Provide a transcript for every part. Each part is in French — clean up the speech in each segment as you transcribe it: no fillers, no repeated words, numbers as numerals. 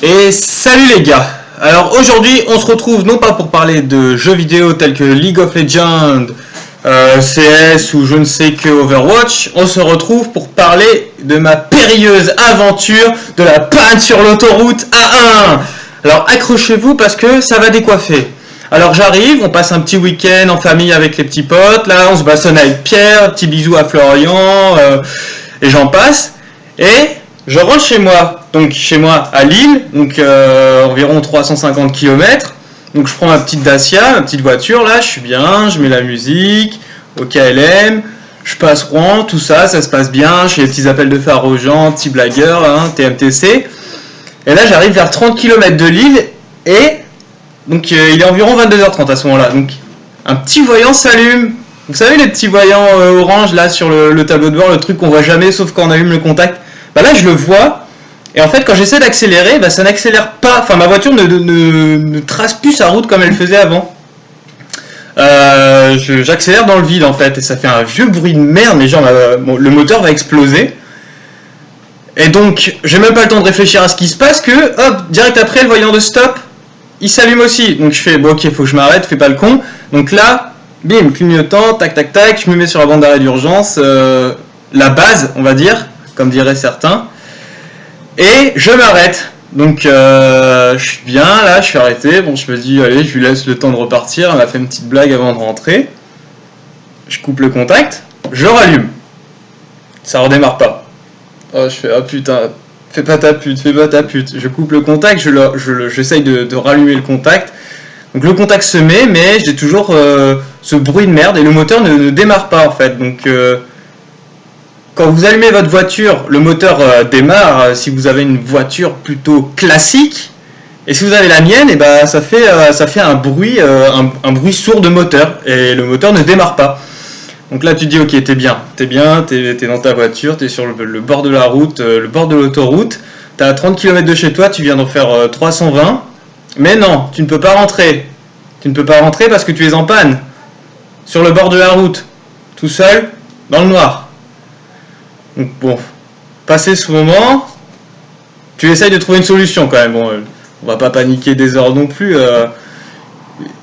Et salut les gars. Alors aujourd'hui on se retrouve non pas pour parler de jeux vidéo tels que League of Legends, CS ou je ne sais que Overwatch. On se retrouve pour parler de ma périlleuse aventure de la panne sur l'autoroute A1. Alors accrochez-vous parce que ça va décoiffer. Alors j'arrive, on passe un petit week-end en famille avec les petits potes. Là on se bastonne avec Pierre, petit bisou à Florian et j'en passe. Et je rentre chez moi, donc chez moi à Lille, donc environ 350 km. Donc je prends ma petite Dacia, ma petite voiture là, je suis bien, je mets la musique, au KLM, je passe Rouen, tout ça, ça se passe bien, je fais des petits appels de phare aux gens, petits blagueurs, hein, TMTC. Et là j'arrive vers 30 km de Lille et donc il est environ 22h30 à ce moment-là. Donc un petit voyant s'allume. Vous savez les petits voyants orange là sur le tableau de bord, le truc qu'on voit jamais sauf quand on allume le contact. Bah là je le vois et en fait quand j'essaie d'accélérer, bah ça n'accélère pas, enfin ma voiture ne trace plus sa route comme elle faisait avant. J'accélère dans le vide en fait et ça fait un vieux bruit de merde, mais genre le moteur va exploser. Et donc j'ai même pas le temps de réfléchir à ce qui se passe que hop, direct après le voyant de stop, il s'allume aussi. Donc je fais bon ok, faut que je m'arrête, fais pas le con. Donc là, bim, clignotant, tac tac tac, je me mets sur la bande d'arrêt d'urgence, la base on va dire, comme diraient certains, et je m'arrête. Donc je suis bien là, je suis arrêté, bon je me dis allez je lui laisse le temps de repartir, elle a fait une petite blague avant de rentrer, je coupe le contact, je rallume, ça redémarre pas. Oh je fais ah putain, fais pas ta pute, je coupe le contact, j'essaye de rallumer le contact, donc le contact se met mais j'ai toujours ce bruit de merde et le moteur ne démarre pas en fait, donc quand vous allumez votre voiture, le moteur démarre si vous avez une voiture plutôt classique. Et si vous avez la mienne, et bah, ça fait un bruit sourd de moteur. Et le moteur ne démarre pas. Donc là tu te dis ok t'es dans ta voiture, t'es sur le bord de la route, le bord de l'autoroute. T'es à 30 km de chez toi, tu viens d'en faire 320. Mais non, tu ne peux pas rentrer. Tu ne peux pas rentrer parce que tu es en panne. Sur le bord de la route. Tout seul, dans le noir. Donc bon, passé ce moment, tu essayes de trouver une solution quand même. Bon, on va pas paniquer des heures non plus.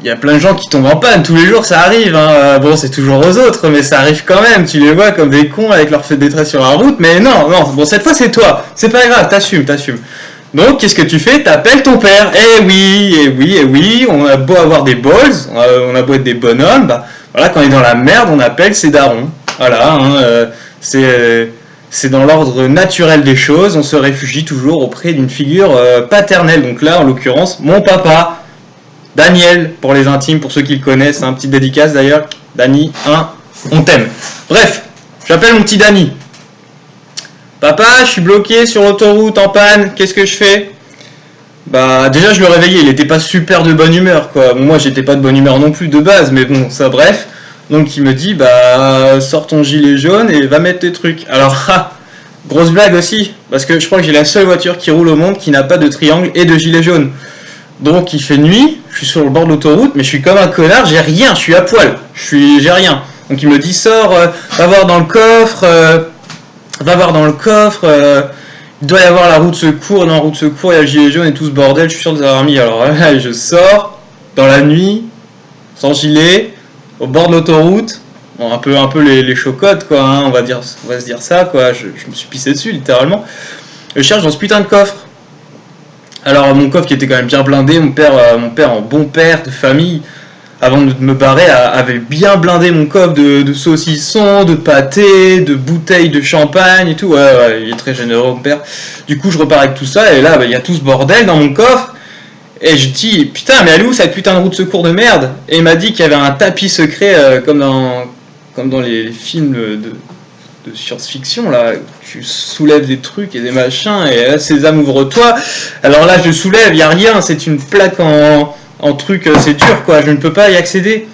Y a plein de gens qui tombent en panne tous les jours, ça arrive. Hein. Bon, c'est toujours aux autres, mais ça arrive quand même. Tu les vois comme des cons avec leur feu de détresse sur la route. Mais non. Bon, cette fois c'est toi. C'est pas grave, t'assumes. Donc, qu'est-ce que tu fais? T'appelles ton père. Eh oui. On a beau avoir des balls, on a beau être des bonhommes. Bah, voilà, quand on est dans la merde, on appelle ses darons. Voilà. C'est dans l'ordre naturel des choses, on se réfugie toujours auprès d'une figure paternelle. Donc là, en l'occurrence, mon papa, Daniel, pour les intimes, pour ceux qui le connaissent, un petit dédicace d'ailleurs, Dani, on t'aime. Bref, j'appelle mon petit Dani. Papa, je suis bloqué sur l'autoroute en panne, qu'est-ce que je fais? Bah déjà je le réveillais, il était pas super de bonne humeur quoi. Moi j'étais pas de bonne humeur non plus de base, mais bon, ça bref. Donc il me dit bah sors ton gilet jaune et va mettre tes trucs. Alors grosse blague aussi, parce que je crois que j'ai la seule voiture qui roule au monde qui n'a pas de triangle et de gilet jaune. Donc il fait nuit, je suis sur le bord de l'autoroute, mais je suis comme un connard, j'ai rien, je suis à poil, j'ai rien. Donc il me dit sors, va voir dans le coffre, il doit y avoir la roue de secours, dans la roue de secours il y a le gilet jaune et tout ce bordel, je suis sûr de les avoir mis. Alors là je sors, dans la nuit, sans gilet, au bord de l'autoroute, bon, un peu les chocottes quoi, hein, on va se dire ça quoi, je me suis pissé dessus littéralement. Je cherche dans ce putain de coffre. Alors mon coffre qui était quand même bien blindé, mon père en bon père de famille, avant de me barrer, avait bien blindé mon coffre de saucissons, de pâtés, de bouteilles de champagne et tout, ouais, il est très généreux mon père. Du coup je repars avec tout ça et là il y a tout ce bordel dans mon coffre. Et je dis, putain, mais elle est où cette putain de roue de secours de merde? Et il m'a dit qu'il y avait un tapis secret, comme dans les films de science-fiction, là, tu soulèves des trucs et des machins, et là, Sésame, ouvre-toi. Alors là, je soulève, il n'y a rien, c'est une plaque en truc, c'est dur, quoi, je ne peux pas y accéder.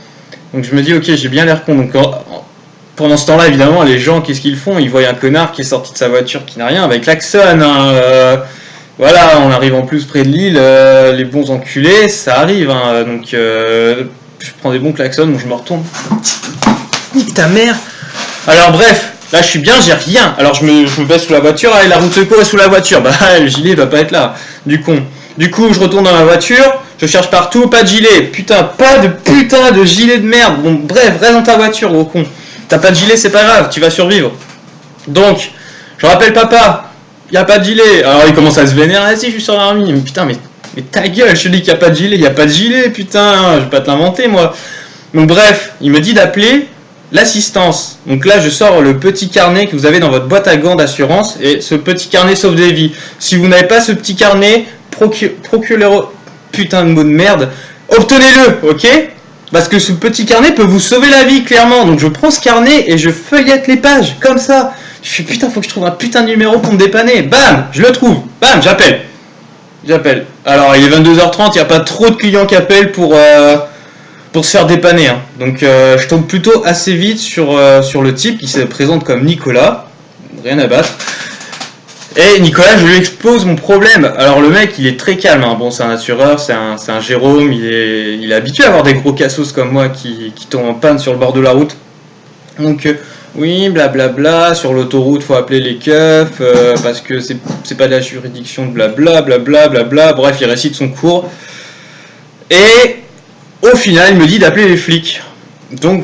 Donc je me dis, ok, j'ai bien l'air con. Donc pendant ce temps-là, évidemment, les gens, qu'est-ce qu'ils font? Ils voient un connard qui est sorti de sa voiture, qui n'a rien, avec klaxon, hein, voilà, on arrive en plus près de Lille, les bons enculés, ça arrive, hein, donc je prends des bons klaxons, donc je me retourne. Nique ta mère. Alors bref, Là, je suis bien, j'ai rien. Alors, je me baisse sous la voiture. Allez, la roue de secours est sous la voiture. Bah, le gilet va pas être là. Du con. Du coup, je retourne dans ma voiture. Je cherche partout. Pas de gilet. Putain, pas de putain de gilet de merde. Bon, bref, reste dans ta voiture, gros con. T'as pas de gilet, c'est pas grave. Tu vas survivre. Donc, je rappelle papa. Y a pas de gilet. Alors, il commence à se vénérer. Ah, si, je suis sur l'armée. Mais putain, mais ta gueule. Je te dis qu'il y a pas de gilet. Y a pas de gilet, putain. Je vais pas te l'inventer, moi. Donc, bref, il me dit d'appeler l'assistance. Donc là, je sors le petit carnet que vous avez dans votre boîte à gants d'assurance et ce petit carnet sauve des vies. Si vous n'avez pas ce petit carnet, procurez-le. Putain de mot de merde. Obtenez-le, ok? Parce que ce petit carnet peut vous sauver la vie, clairement. Donc je prends ce carnet et je feuillette les pages, comme ça. Je fais putain, faut que je trouve un putain de numéro pour me dépanner. Bam, je le trouve. Bam, j'appelle. Alors, il est 22h30, il n'y a pas trop de clients qui appellent pour se faire dépanner. Hein. Donc je tombe plutôt assez vite sur le type qui se présente comme Nicolas. Rien à battre. Et Nicolas, je lui expose mon problème. Alors le mec, il est très calme. Hein. Bon, c'est un assureur, c'est un Jérôme. Il est habitué à avoir des gros cassos comme moi qui tombent en panne sur le bord de la route. Donc oui, blablabla, sur l'autoroute, faut appeler les keufs, parce que c'est pas de la juridiction de blablabla. Bref, il récite son cours. Et au final, il me dit d'appeler les flics. Donc,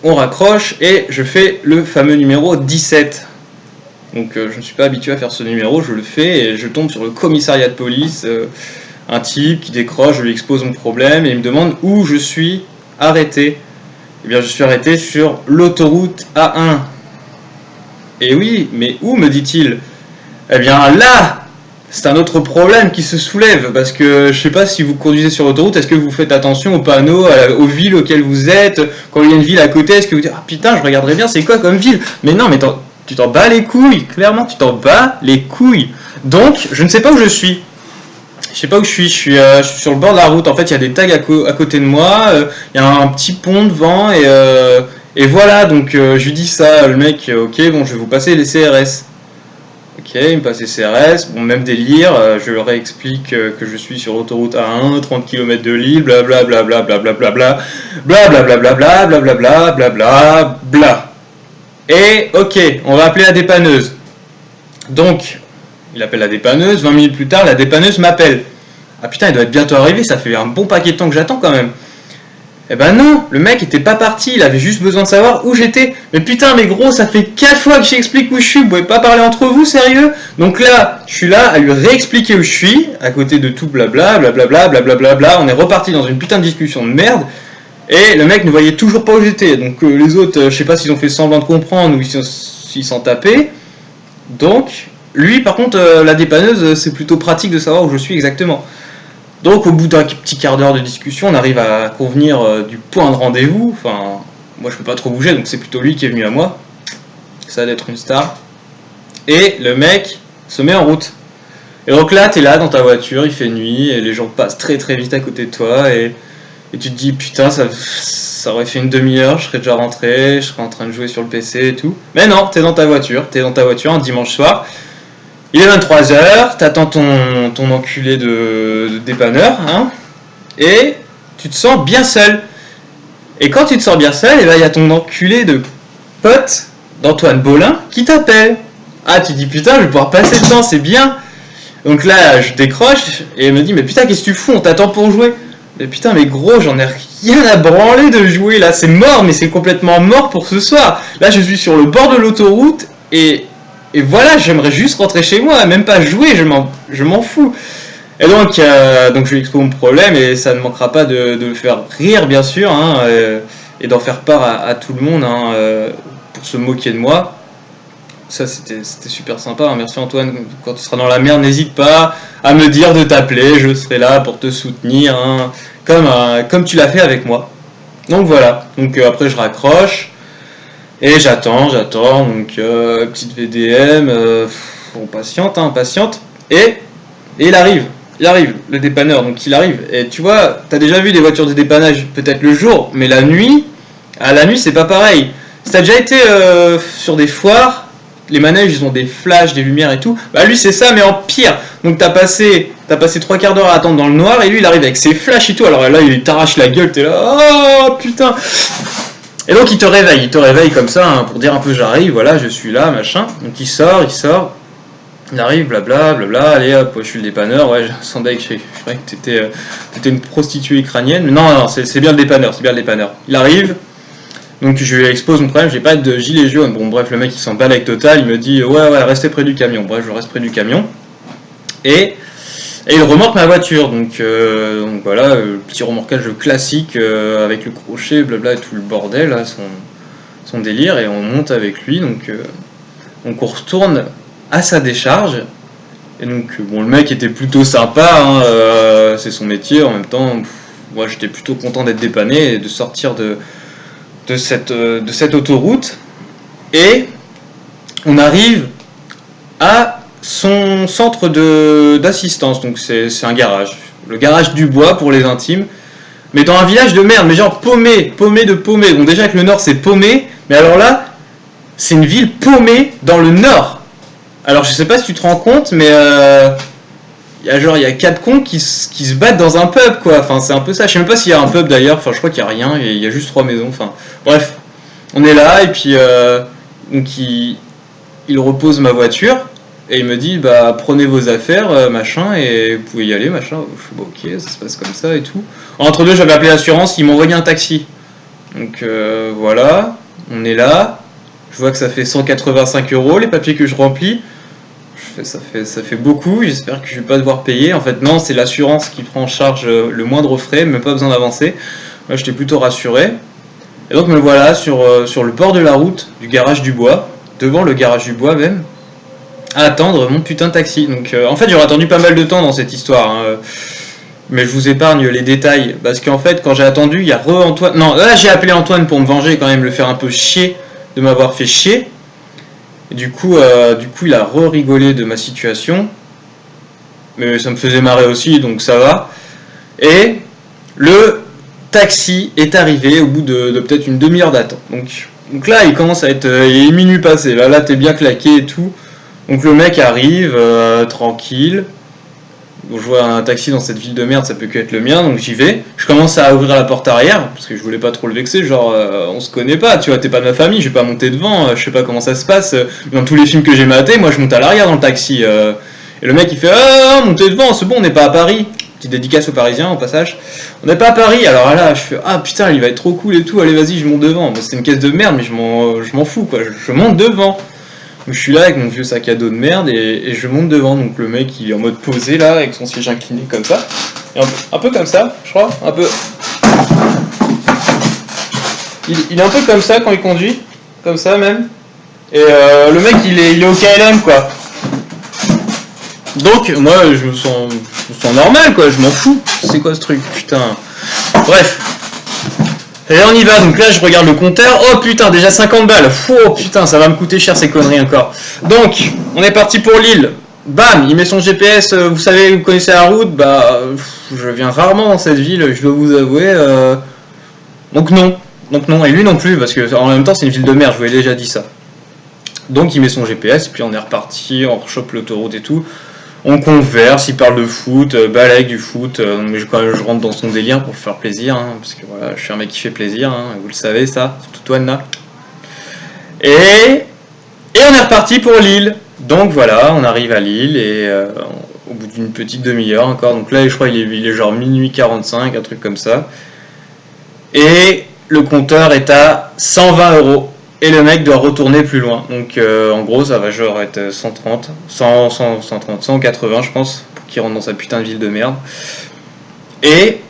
on raccroche et je fais le fameux numéro 17. Donc, je ne suis pas habitué à faire ce numéro, je le fais et je tombe sur le commissariat de police. Un type qui décroche, je lui expose mon problème et il me demande où je suis arrêté. Eh bien, je suis arrêté sur l'autoroute A1. Et oui, mais où, me dit-il? Eh bien, là, c'est un autre problème qui se soulève, parce que je sais pas si vous conduisez sur l'autoroute, est-ce que vous faites attention aux panneaux, aux villes auxquelles vous êtes, quand il y a une ville à côté, est-ce que vous dites, ah putain, je regarderais bien, c'est quoi comme ville? Mais non, mais tu t'en bats les couilles, clairement, tu t'en bats les couilles. Donc, je ne sais pas où je suis. Je sais pas où je suis sur le bord de la route, en fait, il y a des tags à côté de moi, il y a un petit pont devant, et voilà, donc je lui dis ça, le mec, ok, bon, je vais vous passer les CRS. Ok, il me passe les CRS, bon, même délire, je leur explique que je suis sur l'autoroute A1, 30 km de Lille, blablabla, blablabla, blablabla. Et ok, on va appeler la dépanneuse. Donc, il appelle la dépanneuse, 20 minutes plus tard, la dépanneuse m'appelle. Ah putain, il doit être bientôt arrivé, ça fait un bon paquet de temps que j'attends quand même. Eh ben non, le mec était pas parti, il avait juste besoin de savoir où j'étais. Mais putain, mais gros, ça fait 4 fois que j'explique où je suis, vous pouvez pas parler entre vous, sérieux? Donc là, je suis là à lui réexpliquer où je suis, à côté de tout blablabla, on est reparti dans une putain de discussion de merde, et le mec ne voyait toujours pas où j'étais. Donc les autres, je sais pas s'ils ont fait semblant de comprendre ou s'ils s'en tapaient. Donc, lui par contre, la dépanneuse, c'est plutôt pratique de savoir où je suis exactement. Donc au bout d'un petit quart d'heure de discussion, on arrive à convenir du point de rendez-vous. Enfin, moi je peux pas trop bouger, donc c'est plutôt lui qui est venu à moi. Ça va être une star. Et le mec se met en route. Et donc là, t'es là dans ta voiture, il fait nuit, et les gens passent très très vite à côté de toi, et tu te dis putain, ça aurait fait une demi-heure, je serais déjà rentré, je serais en train de jouer sur le PC et tout. Mais non, t'es dans ta voiture un dimanche soir. Il est 23h, t'attends ton enculé de dépanneur, hein, et tu te sens bien seul. Et quand tu te sens bien seul, et ben il y a ton enculé de pote d'Antoine Bolin qui t'appelle. Ah, tu dis putain, je vais pouvoir passer le temps, c'est bien. Donc là, je décroche et il me dit mais putain, qu'est-ce que tu fous, on t'attend pour jouer. Mais putain, mais gros, j'en ai rien à branler de jouer là, c'est mort, mais c'est complètement mort pour ce soir. Là, je suis sur le bord de l'autoroute et voilà, j'aimerais juste rentrer chez moi, même pas jouer, je m'en fous. Et donc je lui expose mon problème et ça ne manquera pas de le faire rire, bien sûr, hein, et d'en faire part à tout le monde, hein, pour se moquer de moi. Ça, c'était super sympa, hein. Merci Antoine, quand tu seras dans la merde, n'hésite pas à me dire de t'appeler, je serai là pour te soutenir, hein, comme tu l'as fait avec moi. Donc voilà, donc après je raccroche. Et j'attends, donc petite VDM, on patiente, et il arrive, le dépanneur, donc il arrive, et tu vois, t'as déjà vu des voitures de dépannage, peut-être le jour, mais la nuit c'est pas pareil. Si t'as déjà été sur des foires, les manèges ils ont des flashs, des lumières et tout, bah lui c'est ça, mais en pire, donc t'as passé 3 quarts d'heure à attendre dans le noir, et lui il arrive avec ses flashs et tout, alors là il t'arrache la gueule, t'es là, oh putain. Et donc il te réveille comme ça, hein, pour dire un peu j'arrive, voilà, je suis là, machin. Donc il sort, il arrive, blabla, blabla, allez hop, je suis le dépanneur, ouais, je sentais que je croyais que t'étais une prostituée ukrainienne, mais non, c'est bien le dépanneur, Il arrive, donc je lui expose mon problème, j'ai pas de gilet jaune, bon bref, le mec il s'en bat avec total, il me dit ouais, restez près du camion, bref, je reste près du camion, et il remorque ma voiture, donc voilà, petit remorquage classique, avec le crochet, blabla, et tout le bordel, là, son délire, et on monte avec lui, donc on retourne à sa décharge, et donc bon, le mec était plutôt sympa, hein, c'est son métier, en même temps, moi j'étais plutôt content d'être dépanné et de sortir de cette autoroute, et on arrive à son centre d'assistance, donc c'est un garage, le garage du bois pour les intimes, mais dans un village de merde, mais genre paumé de paumé, donc déjà que le nord c'est paumé, mais alors là, c'est une ville paumée dans le nord. Alors je sais pas si tu te rends compte, mais il y a 4 cons qui se battent dans un pub, quoi. Enfin c'est un peu ça. Je sais même pas s'il y a un pub d'ailleurs. Enfin je crois qu'il y a rien. Il y a juste 3 maisons. Enfin bref, on est là et puis donc il repose ma voiture et il me dit bah prenez vos affaires machin et vous pouvez y aller machin. Je suis bah, ok, ça se passe comme ça et tout. Entre deux j'avais appelé l'assurance, ils m'ont envoyé un taxi. Donc voilà, on est là. Je vois que ça fait 185 € les papiers que je remplis. Ça fait beaucoup, j'espère que je vais pas devoir payer. En fait non, c'est l'assurance qui prend en charge le moindre frais, même pas besoin d'avancer. Moi j'étais plutôt rassuré. Et donc me voilà sur le bord de la route du garage du bois, devant le garage du bois même, à attendre mon putain de taxi. Donc en fait j'aurais attendu pas mal de temps dans cette histoire, hein, mais je vous épargne les détails, parce qu'en fait quand j'ai attendu, il y a Antoine. Non, là j'ai appelé Antoine pour me venger quand même, le faire un peu chier de m'avoir fait chier. Et du coup il a rigolé de ma situation, mais ça me faisait marrer aussi, donc ça va. Et le taxi est arrivé au bout de peut-être une demi-heure d'attente. Donc là, il commence à être, il est minuit passé. Là, t'es bien claqué et tout. Donc le mec arrive tranquille. Donc, je vois un taxi dans cette ville de merde, ça peut que être le mien, donc j'y vais. Je commence à ouvrir la porte arrière, parce que je voulais pas trop le vexer, genre on se connaît pas, tu vois, t'es pas de ma famille, je vais pas monter devant, je sais pas comment ça se passe. Dans tous les films que j'ai matés, moi je monte à l'arrière dans le taxi. Et le mec il fait ah montez devant, c'est bon, on n'est pas à Paris. Petite dédicace aux Parisiens au passage. On n'est pas à Paris, alors là je fais ah putain il va être trop cool et tout, allez vas-y je monte devant. Bon, c'est une caisse de merde mais je m'en fous quoi, je monte devant. Donc je suis là avec mon vieux sac à dos de merde et je monte devant, donc le mec il est en mode posé là avec son siège incliné comme ça. Et un peu comme ça, je crois, un peu. Il est un peu comme ça quand il conduit, comme ça même. Et le mec il est au KLM quoi. Donc moi je me sens normal quoi, je m'en fous. C'est quoi ce truc, putain. Bref. Et on y va, donc là je regarde le compteur, oh putain déjà 50 balles, oh putain ça va me coûter cher ces conneries encore. Donc on est parti pour Lille, bam, il met son GPS, vous savez, vous connaissez la route, bah je viens rarement dans cette ville, je dois vous avouer, donc non, et lui non plus, parce que en même temps c'est une ville de merde, je vous ai déjà dit ça. Donc il met son GPS, puis on est reparti, on rechoppe l'autoroute et tout. On converse, il parle de foot, balaye du foot, mais quand même je rentre dans son délire pour faire plaisir, hein, parce que voilà, je suis un mec qui fait plaisir, hein, vous le savez ça, surtout toi Anna. Et on est reparti pour Lille. Donc voilà, on arrive à Lille et au bout d'une petite demi-heure encore, donc là je crois il est genre minuit 45, un truc comme ça. Et le compteur est à 120 €. Et le mec doit retourner plus loin. Donc en gros ça va genre être 130, 180 je pense, pour qu'il rentre dans sa putain de ville de merde. Et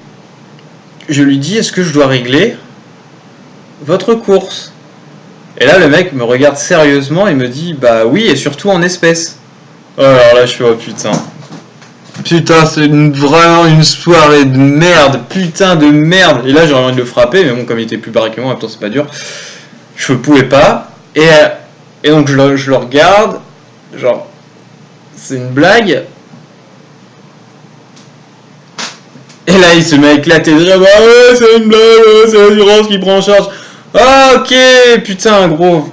je lui dis est-ce que je dois régler votre course? Et là le mec me regarde sérieusement et me dit bah oui et surtout en espèces. Alors là je fais oh putain. Putain c'est vraiment une soirée de merde, putain de merde. Et là j'aurais envie de le frapper mais bon comme il était plus barré que moi en même temps c'est pas dur. Je pouvais pas, et donc je le regarde, genre, c'est une blague, et là il se met à éclater de rire, bah ouais c'est une blague, c'est l'assurance qui prend en charge, ah ok, putain gros,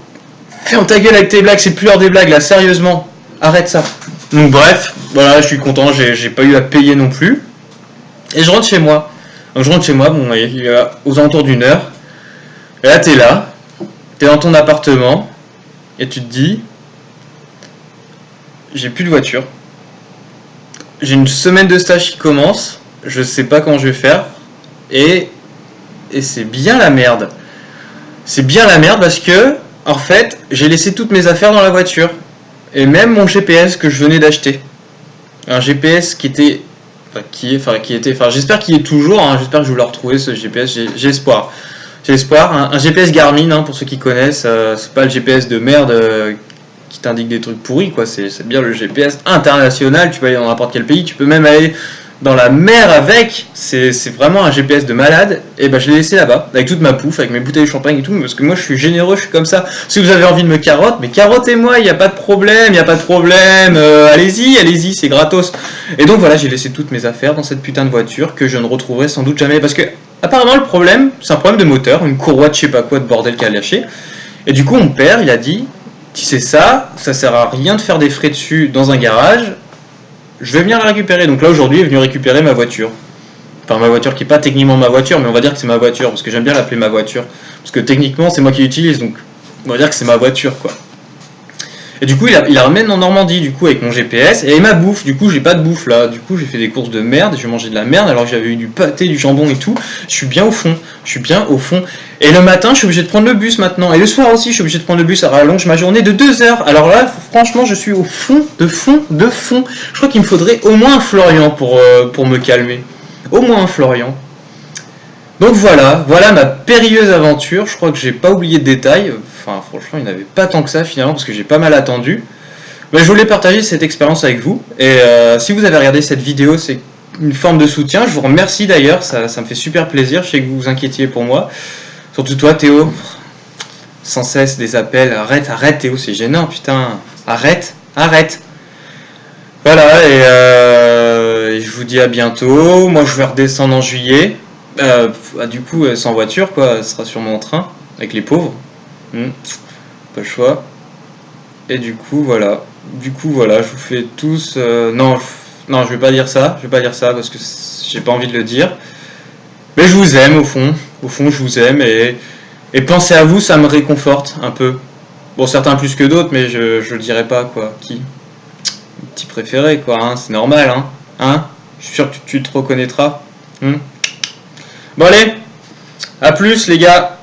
ferme ta gueule avec tes blagues, c'est plus l'heure des blagues là, sérieusement, arrête ça. Donc bref, voilà, je suis content, j'ai pas eu à payer non plus, et je rentre chez moi, bon il est aux alentours d'1 heure. Et là, t'es dans ton appartement, et tu te dis, j'ai plus de voiture. J'ai une semaine de stage qui commence, je sais pas comment je vais faire, et c'est bien la merde. C'est bien la merde parce que, en fait, j'ai laissé toutes mes affaires dans la voiture. Et même mon GPS que je venais d'acheter. Un GPS qui était. J'espère qu'il est toujours, hein, j'espère que je vais le retrouver ce GPS, j'ai espoir. J'ai espoir. Un GPS Garmin, hein, pour ceux qui connaissent, c'est pas le GPS de merde qui t'indique des trucs pourris, quoi. C'est bien le GPS international, tu peux aller dans n'importe quel pays, tu peux même aller dans la mer avec, c'est vraiment un GPS de malade. Et ben je l'ai laissé là-bas, avec toute ma pouffe, avec mes bouteilles de champagne et tout, parce que moi je suis généreux, je suis comme ça. Si vous avez envie de me carotte, mais carottez-moi, il n'y a pas de problème, allez-y, c'est gratos. Et donc voilà, j'ai laissé toutes mes affaires dans cette putain de voiture que je ne retrouverai sans doute jamais, parce que apparemment le problème, c'est un problème de moteur, une courroie de je sais pas quoi de bordel qui a lâché. Et du coup mon père, il a dit, tu sais ça sert à rien de faire des frais dessus dans un garage, je vais venir la récupérer. Donc là aujourd'hui il est venu récupérer ma voiture. Enfin ma voiture qui n'est pas techniquement ma voiture, mais on va dire que c'est ma voiture, parce que j'aime bien l'appeler ma voiture. Parce que techniquement c'est moi qui l'utilise, donc on va dire que c'est ma voiture quoi. Et du coup il la ramène en Normandie du coup avec mon GPS et ma bouffe. Du coup j'ai pas de bouffe là, du coup j'ai fait des courses de merde, j'ai mangé de la merde alors que j'avais eu du pâté, du jambon et tout. Je suis bien au fond, Et le matin je suis obligé de prendre le bus maintenant, et le soir aussi je suis obligé de prendre le bus, ça rallonge ma journée de 2 heures. Alors là franchement je suis au fond. Je crois qu'il me faudrait au moins un Florian pour me calmer. Au moins un Florian. Donc voilà ma périlleuse aventure. Je crois que j'ai pas oublié de détails. Enfin, franchement, il n'y en avait pas tant que ça finalement parce que j'ai pas mal attendu. Mais je voulais partager cette expérience avec vous. Et si vous avez regardé cette vidéo, c'est une forme de soutien. Je vous remercie d'ailleurs, ça me fait super plaisir. Je sais que vous vous inquiétiez pour moi. Surtout toi, Théo. Sans cesse des appels. Arrête, Théo, c'est gênant, putain. Arrête. Voilà, et je vous dis à bientôt. Moi, je vais redescendre en juillet. Du coup, sans voiture, quoi. Ce sera sur mon train, avec les pauvres. Pas le choix. Et du coup, voilà. Je vous fais tous... non, je vais pas dire ça. Parce que j'ai pas envie de le dire. Mais je vous aime, au fond. Je vous aime. Et penser à vous, ça me réconforte un peu. Bon, certains plus que d'autres, mais je le dirai pas, quoi. Qui petit préféré, quoi, hein, c'est normal, hein, je suis sûr que tu te reconnaîtras. Bon allez, à plus les gars.